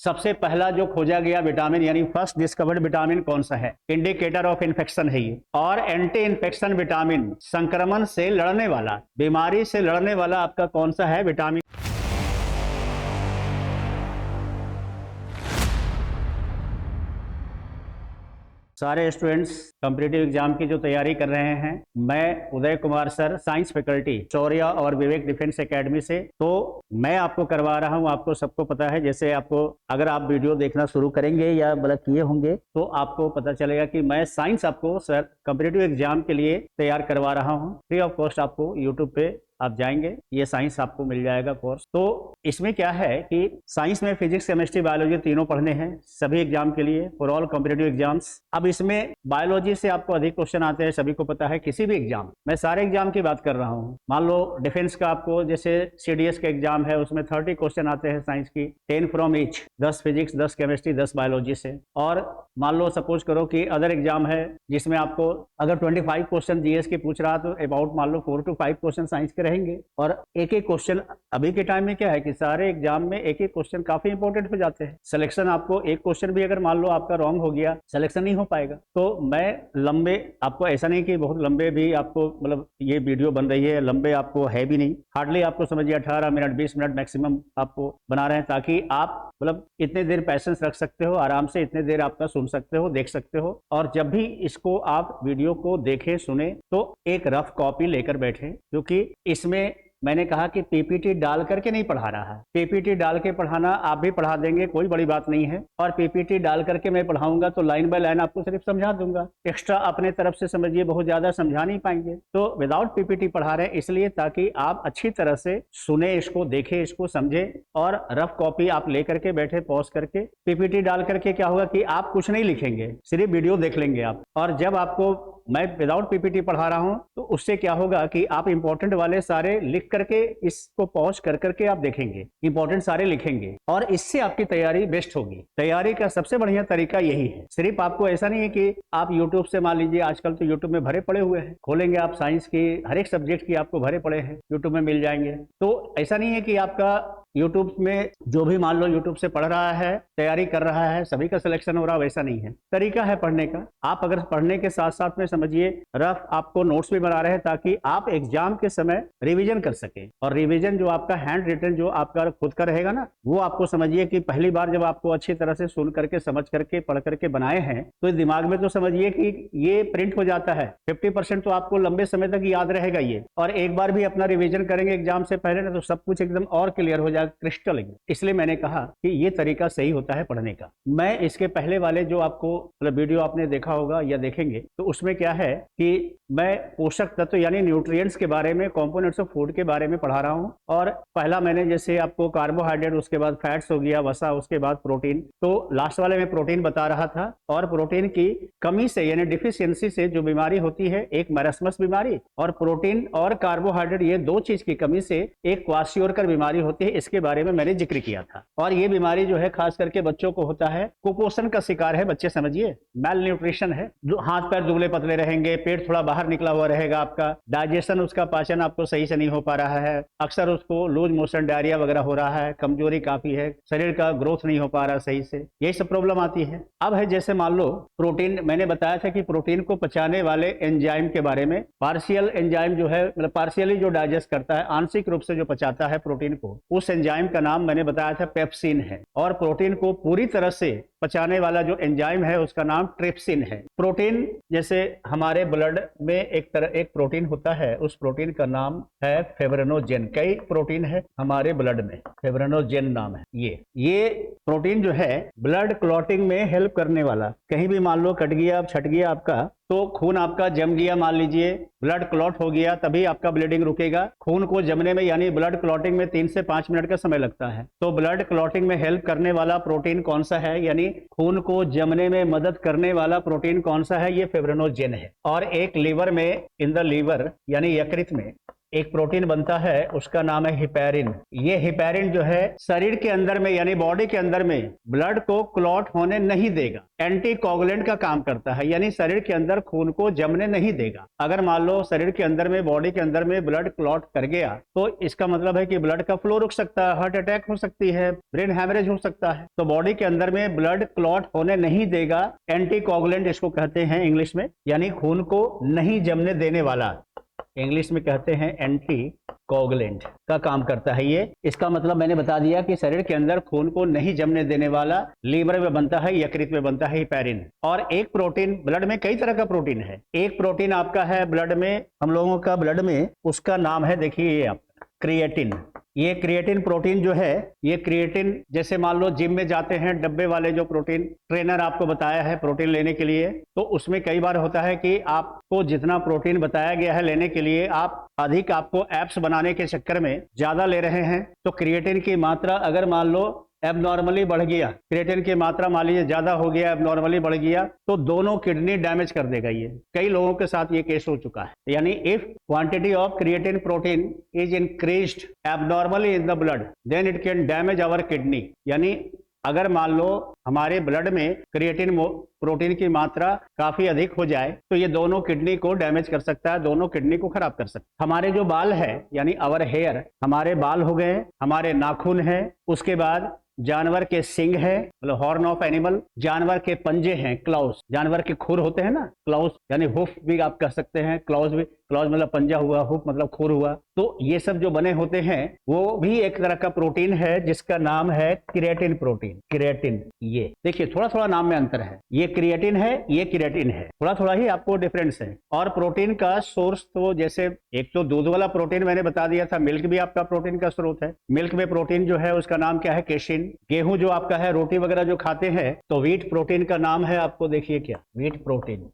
सबसे पहला जो खोजा गया विटामिन यानी फर्स्ट डिस्कवर्ड विटामिन कौन सा है? इंडिकेटर ऑफ इन्फेक्शन है ये। और एंटी इन्फेक्शन विटामिन, संक्रमण से लड़ने वाला, बीमारी से लड़ने वाला आपका कौन सा है विटामिन? सारे स्टूडेंट्स कॉम्पिटिटिव एग्जाम की जो तैयारी कर रहे हैं, मैं Uday Kumar sir, science faculty शौर्य और विवेक डिफेंस एकेडमी से, तो मैं आपको करवा रहा हूं। आपको सबको पता है, जैसे आपको अगर आप वीडियो देखना शुरू करेंगे या मतलब किए होंगे तो आपको पता चलेगा कि मैं साइंस आपको सर कॉम्पिटिटिव एग्जाम के लिए तैयार करवा रहा हूँ। फ्री ऑफ कॉस्ट आपको यूट्यूब पे आप जाएंगे, ये साइंस आपको मिल जाएगा कोर्स। तो इसमें क्या है कि साइंस में फिजिक्स, केमिस्ट्री, बायोलॉजी तीनों पढ़ने हैं सभी एग्जाम के लिए, फॉर ऑल कॉम्पिटिटिव एग्जाम्स। अब इसमें बायोलॉजी से आपको अधिक क्वेश्चन आते हैं, सभी को पता है। किसी भी एग्जाम, मैं सारे एग्जाम की बात कर रहा हूँ। मान लो डिफेंस का आपको जैसे सीडीएस का एग्जाम है, उसमें 30 क्वेश्चन आते हैं साइंस की, 10 from each, 10 physics, 10 chemistry, 10 biology से। और मान लो सपोज करो कि अदर एग्जाम है जिसमें आपको अगर 25 क्वेश्चन जीएस की पूछ रहा तो अबाउट मान लो 4 to 5 क्वेश्चन साइंस के रहेंगे। और एक एक क्वेश्चन, अभी के टाइम में क्या है कि सारे एग्जाम में एक एक क्वेश्चन काफी इंपॉर्टेंट हो जाते हैं। सिलेक्शन आपको एक क्वेश्चन भी अगर मान लो आपका रॉन्ग हो गया, सिलेक्शन नहीं हो पाएगा। तो मैं लंबे, आपको ऐसा नहीं कि बहुत लंबे भी आपको मतलब ये वीडियो बन रही है, लंबे आपको है भी नहीं, हार्डली आपको समझिए 18 मिनट 20 मिनट मैक्सिमम आपको बना रहे हैं, ताकि आप मतलब इतने देर पैसेंस रख सकते हो, आराम से इतने देर आपका सुन सकते हो, देख सकते हो। और जब भी इसको आप वीडियो को देखें, सुने, तो एक रफ कॉपी लेकर बैठे, क्योंकि इसमें मैंने कहा कि पीपीटी डाल करके नहीं पढ़ा रहा है। पीपीटी डाल के पढ़ाना आप भी पढ़ा देंगे, कोई बड़ी बात नहीं है। और पीपीटी डाल करके मैं पढ़ाऊंगा तो लाइन बाय लाइन आपको सिर्फ समझा दूंगा, एक्स्ट्रा अपने तरफ से समझिए बहुत ज्यादा समझा नहीं पाएंगे। तो विदाउट पीपीटी पढ़ा रहे हैं इसलिए ताकि आप अच्छी तरह से सुने, इसको देखें, इसको समझे, और रफ कॉपी आप लेकर के बैठे पॉज करके। पीपीटी डाल करके क्या होगा कि आप कुछ नहीं लिखेंगे, सिर्फ वीडियो देख लेंगे आप। और जब आपको मैं विदाउट पीपीटी पढ़ा रहा हूं तो उससे क्या होगा कि आप इंपॉर्टेंट वाले सारे लिख करके इसको पॉज कर करके आप देखेंगे, इंपॉर्टेंट सारे लिखेंगे, और इससे आपकी तैयारी बेस्ट होगी। तैयारी का सबसे बढ़िया तरीका यही है। सिर्फ आपको ऐसा नहीं है कि आप यूट्यूब से, मान लीजिए आजकल तो यूट्यूब में भरे पड़े हुए हैं, खोलेंगे आप साइंस की हर एक सब्जेक्ट की आपको भरे पड़े हैं, यूट्यूब में मिल जाएंगे। तो ऐसा नहीं है कि आपका यूट्यूब में जो भी मान लो यूट्यूब से पढ़ रहा है, तैयारी कर रहा है, सभी का सिलेक्शन हो रहा, वैसा नहीं है। तरीका है पढ़ने का। आप अगर पढ़ने के साथ साथ में समझिए रफ आपको नोट्स भी बना रहे हैं ताकि आप एग्जाम के समय रिवीजन कर सके। और रिवीजन जो आपका हैंड रिटन जो आपका खुद का रहेगा ना, वो आपको समझिए कि पहली बार जब आपको अच्छी तरह से सुन करके, समझ करके, पढ़ करके बनाए हैं तो दिमाग में तो समझिए कि ये प्रिंट हो जाता है। 50% तो आपको लंबे समय तक याद रहेगा ये। और एक बार भी अपना रिवीजन करेंगे एग्जाम से पहले ना, तो सब कुछ एकदम और क्लियर हो जाएगा, क्रिस्टल। इसलिए मैंने कहा कि ये तरीका सही होता है पढ़ने का। मैं इसके पहले वाले जो आपको मतलब वीडियो आपने देखा होगा या देखेंगे, तो उसमें क्या है कि मैं पोषक तत्व यानी न्यूट्रिएंट्स के बारे में, कंपोनेंट्स ऑफ फूड के बारे में पढ़ा रहा हूं। और पहला मैंने जैसे आपको कार्बोहाइड्रेट, उसके बाद फैट्स हो गया, वसा, उसके बाद प्रोटीन। तो लास्ट वाले में प्रोटीन बता रहा था। और प्रोटीन की कमी से यानी डिफिशियंसी से जो बीमारी होती है, एक मैरस्मस बीमारी, और प्रोटीन और कार्बोहाइड्रेट ये दो चीज की कमी से एक क्वाशियोरकर बीमारी होती है, इसके बारे में मैंने जिक्र किया था। और ये बीमारी जो है खास करके बच्चों को होता है, कुपोषण का शिकार है बच्चे, समझिए मैल न्यूट्रिशन है। जो हाथ पैर दुबले पतले रहेंगे, पेट थोड़ा बाहर निकला हुआ रहेगा, आपका डाइजेशन, उसका पाचन आपको सही से नहीं हो पा रहा है, अक्सर उसको लूज मोशन, डायरिया वगैरह हो रहा है, कमजोरी काफी है, शरीर का ग्रोथ नहीं हो पा रहा सही से, यही सब प्रॉब्लम आती है। अब है जैसे मान लो प्रोटीन, मैंने बताया था कि प्रोटीन को पचाने वाले एंजाइम के बारे में, पार्शियल एंजाइम जो है मतलब पार्शियली जो डाइजेस्ट करता है, आंशिक रूप से जो पचाता है प्रोटीन को, उस एंजाइम का नाम मैंने बताया था पेप्सिन है। और प्रोटीन को पूरी तरह से पचाने वाला जो एंजाइम है उसका नाम ट्रिप्सिन है। प्रोटीन जैसे हमारे ब्लड में एक प्रोटीन होता है, उस प्रोटीन का नाम है फेब्रिनोजेन। कई प्रोटीन है हमारे ब्लड में, फेब्रिनोजेन नाम है। ये प्रोटीन जो है ब्लड क्लॉटिंग में हेल्प करने वाला, कहीं भी मान लो कट गया, छट गया आपका, तो खून आपका जम गया, मान लीजिए ब्लड क्लॉट हो गया, तभी आपका ब्लीडिंग रुकेगा। खून को जमने में यानी ब्लड क्लॉटिंग में 3 से 5 मिनट का समय लगता है। तो ब्लड क्लॉटिंग में हेल्प करने वाला प्रोटीन कौन सा है, यानी खून को जमने में मदद करने वाला प्रोटीन कौन सा है, ये फेब्रिनोजेन है। और एक लीवर में, इन द लीवर यानी यकृत में एक प्रोटीन बनता है, उसका नाम है हिपैरिन। ये हिपैरिन जो है शरीर के अंदर में यानी बॉडी के अंदर में ब्लड को क्लॉट होने नहीं देगा, एंटीकोगुलेंट का काम करता है, यानी शरीर के अंदर खून को जमने नहीं देगा। अगर मान लो शरीर के अंदर में बॉडी के अंदर में ब्लड क्लॉट कर गया तो इसका मतलब है कि ब्लड का फ्लो रुक सकता है, हार्ट अटैक हो सकती है, ब्रेन हैमरेज हो सकता है। तो बॉडी के अंदर में ब्लड क्लॉट होने नहीं देगा, एंटीकोगुलेंट इसको कहते हैं इंग्लिश में, यानी खून को नहीं जमने देने वाला, इंग्लिश में कहते हैं एंटी कोगुलेंट का काम करता है ये। इसका मतलब मैंने बता दिया कि शरीर के अंदर खून को नहीं जमने देने वाला लीवर में बनता है, यकृत में बनता है हिपैरिन। और एक प्रोटीन, ब्लड में कई तरह का प्रोटीन है, एक प्रोटीन आपका है ब्लड में, हम लोगों का ब्लड में, उसका नाम है, देखिए ये आपका क्रिएटिन। ये क्रिएटिन प्रोटीन जो है, ये क्रिएटिन जैसे मान लो जिम में जाते हैं, डब्बे वाले जो प्रोटीन ट्रेनर आपको बताया है प्रोटीन लेने के लिए, तो उसमें कई बार होता है कि आपको जितना प्रोटीन बताया गया है लेने के लिए, आप अधिक आपको एप्स बनाने के चक्कर में ज्यादा ले रहे हैं। तो क्रिएटिन की मात्रा अगर मान लो एबनॉर्मली बढ़ गया, क्रिएटिन की मात्रा मान लीजिए ज्यादा हो गया, एबनॉर्मली बढ़ गया, तो दोनों किडनी डैमेज कर देगा। ये कई लोगों के साथ ये केस हो चुका है। यानी if quantity of creatine protein is increased abnormally in the blood then it can damage our kidney. यानी अगर मान लो हमारे ब्लड में क्रिएटिन प्रोटीन की मात्रा काफी अधिक हो जाए तो ये दोनों किडनी को डैमेज कर सकता है, दोनों किडनी को खराब कर सकता है। हमारे जो बाल है यानी अवर हेयर, हमारे बाल हो गए, हमारे नाखून है, उसके बाद जानवर के सिंग है, मतलब हॉर्न ऑफ एनिमल, जानवर के पंजे हैं, क्लाउस, जानवर के खुर होते हैं ना, क्लाउस यानी हुफ भी आप कह सकते हैं, क्लाउस भी, क्लाउस मतलब पंजा हुआ, हुफ मतलब खुर हुआ। तो ये सब जो बने होते हैं वो भी एक तरह का प्रोटीन है जिसका नाम है क्रिएटिन प्रोटीन। क्रिएटिन, ये देखिए थोड़ा थोड़ा नाम में अंतर है, ये क्रिएटिन है, ये क्रिएटिन है, थोड़ा थोड़ा ही आपको डिफरेंस है। और प्रोटीन का सोर्स तो जैसे एक तो दूध वाला प्रोटीन मैंने बता दिया था, मिल्क भी आपका प्रोटीन का स्रोत है। मिल्क में प्रोटीन जो है उसका नाम क्या है, केशिन। गेहूं जो आपका है, रोटी वगैरह जो खाते हैं, तो व्हीट प्रोटीन का नाम है आपको, देखिए क्या, व्हीट प्रोटीन,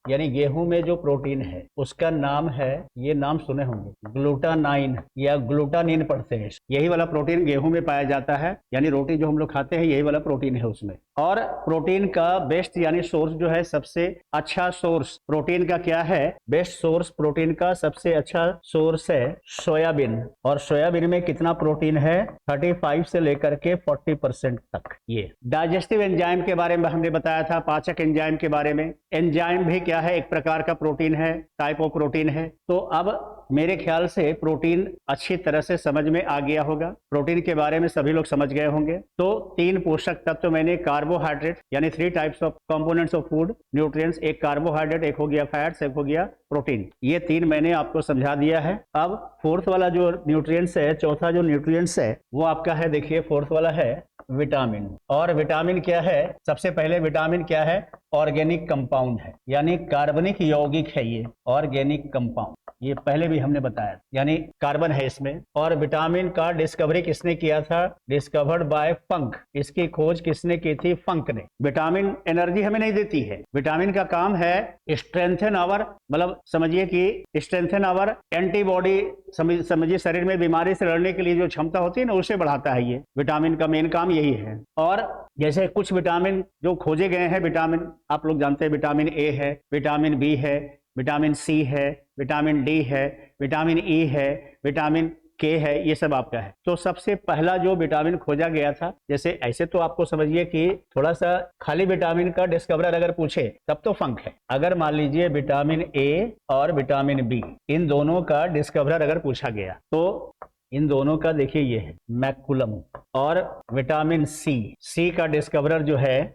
यानी गेहूं में जो प्रोटीन है उसका नाम है, ये नाम सुने होंगे, ग्लूटानाइन या ग्लूटानिन पढ़ते हैं। यही वाला प्रोटीन गेहूं में पाया जाता है, यानी रोटी जो हम लोग खाते हैं यही वाला प्रोटीन है उसमें। और प्रोटीन का बेस्ट यानी सोर्स जो है, सबसे अच्छा सोर्स प्रोटीन का क्या है, बेस्ट सोर्स प्रोटीन का सबसे अच्छा सोर्स है सोयाबीन। और सोयाबीन में कितना प्रोटीन है, 35 से लेकर के 40% तक। ये डाइजेस्टिव एंजाइम के बारे में हमने बताया था, पाचक एंजाइम के बारे में। एंजाइम भी क्या है, एक प्रकार का प्रोटीन है, टाइप ऑफ प्रोटीन है। तो अब मेरे ख्याल से प्रोटीन अच्छी तरह से समझ में आ गया होगा, प्रोटीन के बारे में सभी लोग समझ गए होंगे। तो 3 पोषक तत्व तो मैंने, कार्बोहाइड्रेट यानी 3 types of components of food nutrients, एक कार्बोहाइड्रेट, एक हो गया फैट्स, एक हो गया प्रोटीन, ये 3 मैंने आपको समझा दिया है। अब फोर्थ वाला जो न्यूट्रिएंट्स है, चौथा जो न्यूट्रिएंट्स है वो आपका है, देखिए फोर्थ वाला है विटामिन। और विटामिन क्या है, सबसे पहले विटामिन क्या है, ऑर्गेनिक कंपाउंड है, यानी कार्बनिक यौगिक है ये, ऑर्गेनिक कंपाउंड, ये पहले भी हमने बताया, यानी कार्बन है इसमें। और विटामिन का डिस्कवरी किसने किया था, डिस्कवर्ड बाय फंक, इसकी खोज किसने की थी, फंक ने। विटामिन एनर्जी हमें नहीं देती है, विटामिन का काम है स्ट्रेंथन आवर, मतलब समझिए कि स्ट्रेंथन आवर एंटीबॉडी, समझिए शरीर में बीमारी से लड़ने के लिए जो क्षमता होती है ना, उसे बढ़ाता है ये, विटामिन का मेन काम यही है। और जैसे कुछ विटामिन जो खोजे गए हैं, विटामिन आप लोग जानते हैं, विटामिन ए है, विटामिन बी है, विटामिन सी है, विटामिन डी है, विटामिन ई है, विटामिन के है, ये सब आपका है। तो सबसे पहला जो विटामिन खोजा गया था, जैसे ऐसे तो आपको समझिए कि थोड़ा सा खाली विटामिन का डिस्कवरर अगर पूछे तब तो फंक है। अगर मान लीजिए विटामिन ए और विटामिन बी, इन दोनों का डिस्कवरर अगर पूछा गया तो इन दोनों का देखिए ये है मैकुलम। और विटामिन सी का डिस्कवरर जो है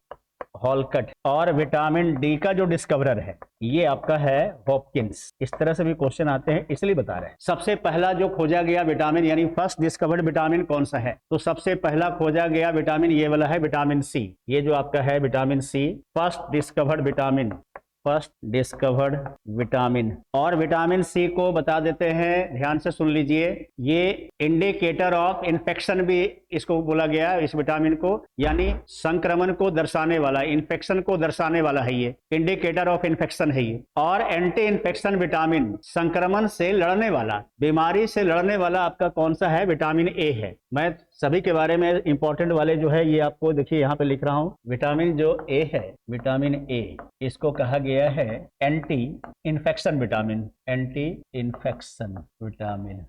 हॉलकट। और विटामिन डी का जो डिस्कवरर है ये आपका है हॉपकिंस। इस तरह से भी क्वेश्चन आते हैं, इसलिए बता रहे हैं। सबसे पहला जो खोजा गया विटामिन यानी फर्स्ट डिस्कवर्ड विटामिन कौन सा है, तो सबसे पहला खोजा गया विटामिन ये वाला है, विटामिन सी। ये जो आपका है vitamin C, first discovered vitamin, first discovered vitamin. और विटामिन सी को बता देते हैं, ध्यान से सुन लीजिए, ये इंडिकेटर ऑफ इन्फेक्शन भी इसको बोला गया है, इस विटामिन को, यानी संक्रमण को दर्शाने वाला, इन्फेक्शन को दर्शाने वाला है ये, इंडिकेटर ऑफ इन्फेक्शन है ये। और एंटी इन्फेक्शन विटामिन, संक्रमण से लड़ने वाला, बीमारी से लड़ने वाला आपका कौन सा है, विटामिन ए है। मैं सभी के बारे में इंपॉर्टेंट वाले जो है ये आपको देखिए यहाँ पे लिख रहा हूँ। विटामिन जो ए है, विटामिन ए, इसको कहा गया है anti infection vitamin, anti infection vitamin,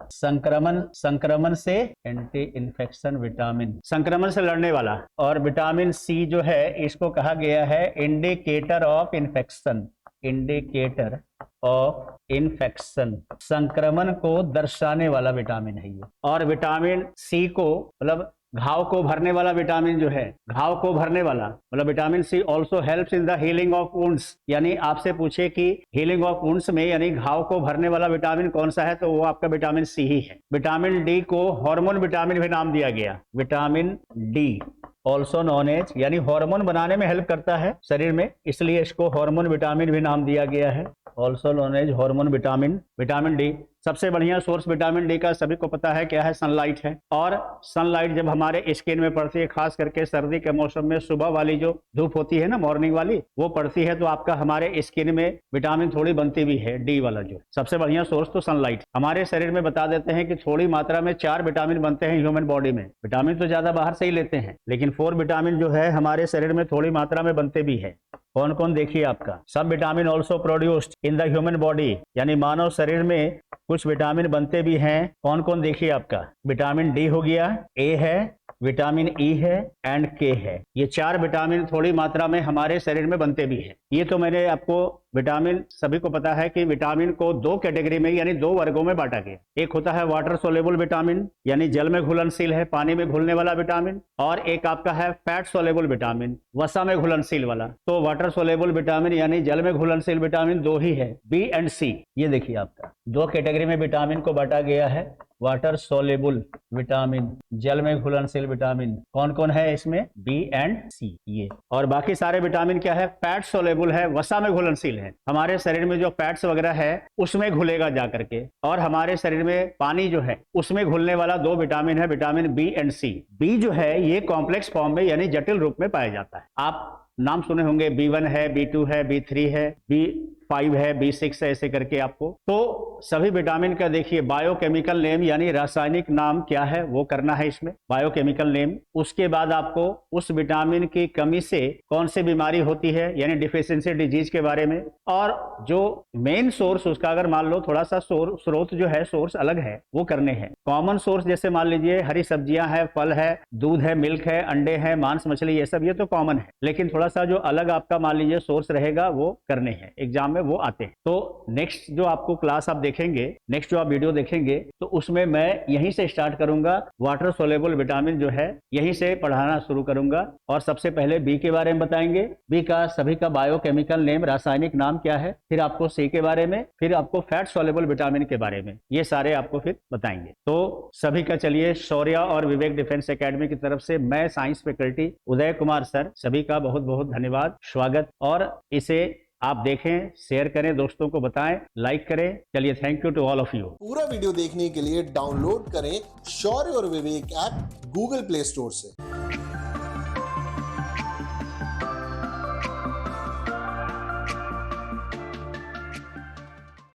संक्रमण से, एंटी इन्फेक्शन विटामिन, संक्रमण से लड़ने वाला। और विटामिन सी जो है इसको कहा गया है indicator of infection, indicator of infection, संक्रमण को दर्शाने वाला विटामिन है ये। और विटामिन सी को मतलब घाव को भरने वाला विटामिन जो है, घाव को भरने वाला मतलब vitamin C also helps in the healing of wounds. यानी आपसे पूछे कि हीलिंग ऑफ वुंड्स में यानी घाव को भरने वाला विटामिन कौन सा है, तो वो आपका विटामिन सी ही है। विटामिन डी को हार्मोन विटामिन भी नाम दिया गया। Vitamin D also known as यानी हार्मोन बनाने में हेल्प करता है शरीर में, इसलिए इसको हार्मोन विटामिन भी नाम दिया गया है, also known as hormone vitamin. Vitamin D सबसे बढ़िया सोर्स विटामिन डी का सभी को पता है क्या है, सनलाइट है। और सनलाइट जब हमारे स्किन में पड़ती है, खास करके सर्दी के मौसम में सुबह वाली जो धूप होती है ना, मॉर्निंग वाली, वो पड़ती है तो आपका हमारे स्किन में विटामिन थोड़ी बनती भी है, डी वाला जो सबसे बढ़िया सोर्स तो सनलाइट। हमारे शरीर में बता देते हैं कि थोड़ी मात्रा में 4 विटामिन बनते हैं ह्यूमन बॉडी में। विटामिन तो ज्यादा बाहर से ही लेते हैं, लेकिन 4 विटामिन जो है हमारे शरीर में थोड़ी मात्रा में बनते भी है। कौन कौन देखिए आपका, सब vitamin also produced in the human body, यानी मानव शरीर में कुछ विटामिन बनते भी हैं। कौन कौन देखिए आपका, विटामिन डी हो गया, ए है, विटामिन ई है एंड के है। ये 4 विटामिन थोड़ी मात्रा में हमारे शरीर में बनते भी हैं। ये तो मैंने आपको विटामिन सभी को पता है कि विटामिन को 2 कैटेगरी में यानी 2 वर्गों में बांटा गया। एक होता है वाटर सोलेबल विटामिन यानी जल में घुलनशील है, पानी में घुलने वाला विटामिन, और एक आपका है फैट सोलेबल विटामिन, वसा में घुलनशील वाला। तो वाटर सोलेबल विटामिन यानी जल में घुलनशील विटामिन 2 ही है, बी एंड सी। ये देखिए आपका 2 कैटेगरी में विटामिन को बांटा गया है, वाटर सोलेबल विटामिन, जल में घुलनशील विटामिन। कौन कौन है इसमें, बी एंड सी ये। और बाकी सारे विटामिन क्या है, फैट सोलेबल है, वसा में घुलनशील है, हमारे शरीर में जो फैट्स वगैरह है उसमें घुलेगा जा करके। और हमारे शरीर में पानी जो है उसमें घुलने वाला 2 विटामिन है, vitamin B and C. B जो है ये कॉम्प्लेक्स फॉर्म में यानी जटिल रूप में पाया जाता है। आप नाम सुने होंगे, B1 है, B2 है, B3 है, B5 है, B6 है, ऐसे करके आपको। तो सभी विटामिन का देखिए बायोकेमिकल नेम यानी रासायनिक नाम क्या है वो करना है इसमें, बायोकेमिकल नेम। उसके बाद आपको उस विटामिन की कमी से कौन सी बीमारी होती है यानी डिफिशियंसी डिजीज के बारे में, और जो मेन सोर्स उसका अगर मान लो थोड़ा सा स्रोत जो है, सोर्स अलग है, वो करने हैं। कॉमन सोर्स जैसे मान लीजिए हरी सब्जियां है, फल है, दूध है, मिल्क है, अंडे है, मांस मछली, ये सब ये तो कॉमन है। लेकिन थोड़ा सा जो अलग आपका मान लीजिए सोर्स रहेगा वो करने हैं, एग्जाम में वो आते हैं। तो नेक्स्ट जो आपको क्लास आप देखेंगे, नेक्स्ट जो आप वीडियो देखेंगे, तो उसमें मैं यहीं से स्टार्ट करूंगा। वाटर सोलेबल विटामिन जो है यहीं से पढ़ाना शुरू करूंगा। और सबसे पहले बी के बारे में बताएंगे, बी का सभी का बायोकेमिकल नेम, रासायनिक नाम क्या है, फिर आपको सी के बारे में, फिर आपको फैट सोलेबल विटामिन के बारे में, ये सारे आपको फिर बताएंगे। तो सभी का चलिए शौर्य और विवेक डिफेंस एकेडमी की तरफ से मैं science faculty Uday Kumar sir, सभी का बहुत बहुत धन्यवाद, स्वागत। और इसे आप देखें, शेयर करें, दोस्तों को बताएं, लाइक करें। चलिए, thank you to all of you. पूरा वीडियो देखने के लिए डाउनलोड करें शौर्य और Vivek app Google Play Store से।